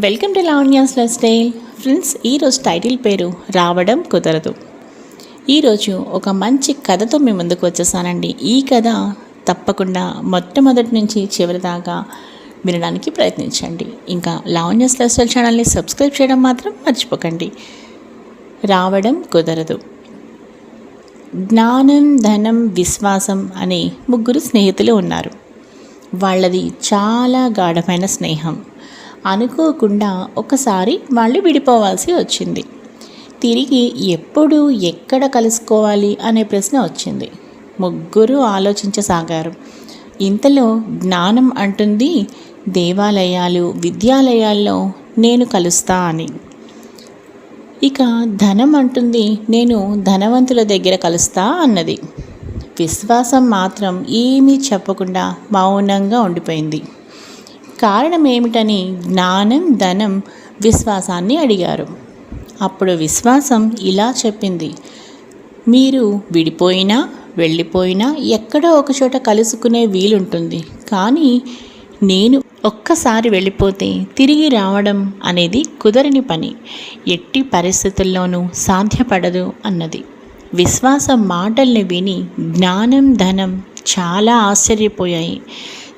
Welcome to Lavanya's life style. Friends, ఈరోజు title పేరు రావడం కుదరదు. ఈరోజు ఒక మంచి కథతో మీ ముందుకు వచ్చేసానండి. ఈ కథ తప్పకుండా మొట్టమొదటి నుంచి చివరి దాకా వినడానికి ప్రయత్నించండి. ఇంకా లావణ్యాస్ లైఫ్ స్టైల్ ఛానల్ని సబ్స్క్రైబ్ చేయడం మాత్రం మర్చిపోకండి. రావడం కుదరదు. జ్ఞానం, ధనం, విశ్వాసం అనే ముగ్గురు స్నేహితులు ఉన్నారు. వాళ్ళది చాలా గాఢమైన స్నేహం. అనుకోకుండా ఒకసారి వాళ్ళు విడిపోవాల్సి వచ్చింది. తిరిగి ఎప్పుడు ఎక్కడ కలుసుకోవాలి అనే ప్రశ్న వచ్చింది. ముగ్గురు ఆలోచించసాగారు. ఇంతలో జ్ఞానం అంటుంది, దేవాలయాలు, విద్యాలయాల్లో నేను కలుస్తా అని. ఇక ధనం అంటుంది, నేను ధనవంతుల దగ్గర కలుస్తా అన్నది. విశ్వాసం మాత్రం ఏమీ చెప్పకుండా మౌనంగా ఉండిపోయింది. కారణం ఏమిటని జ్ఞానం, ధనం విశ్వాసాన్ని అడిగారు. అప్పుడు విశ్వాసం ఇలా చెప్పింది, మీరు విడిపోయినా వెళ్ళిపోయినా ఎక్కడో ఒకచోట కలుసుకునే వీలుంటుంది. కానీ నేను ఒక్కసారి వెళ్ళిపోతే తిరిగి రావడం అనేది కుదరని పని, ఎట్టి పరిస్థితుల్లోనూ సాధ్యపడదు అన్నది. విశ్వాసం మాటల్ని విని జ్ఞానం, ధనం చాలా ఆశ్చర్యపోయాయి.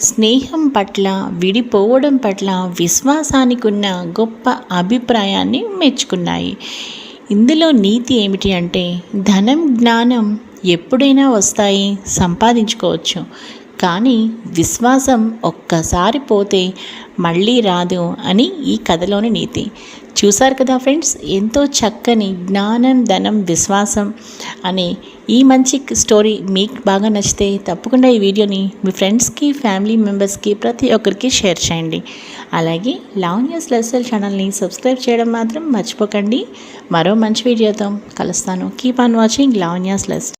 స్నేహం పట్ల, విడిపోవడం పట్ల విశ్వాసానికి ఉన్న గొప్ప అభిప్రాయాన్ని మెచ్చుకున్నాయి. ఇందులో నీతి ఏమిటి అంటే, ధనం, జ్ఞానం ఎప్పుడైనా వస్తాయి, సంపాదించుకోవచ్చు. కానీ విశ్వాసం ఒక్కసారి పోతే మళ్ళీ రాదు అని ఈ కథలోని నీతి. చూసారు కదా ఫ్రెండ్స్, ఎంతో చక్కని జ్ఞానం, ధనం, విశ్వాసం అనే ఈ మంచి స్టోరీ మీకు బాగా నచ్చితే తప్పకుండా ఈ వీడియోని మీ ఫ్రెండ్స్కి, ఫ్యామిలీ మెంబర్స్కి ప్రతి ఒక్కరికి షేర్ చేయండి. అలాగే లావణ్యాస్ లైఫ్ స్టైల్ ఛానల్ని సబ్స్క్రైబ్ చేయడం మాత్రం మర్చిపోకండి. మరో మంచి వీడియోతో కలుస్తాను. Keep on watching Lavanya's life style.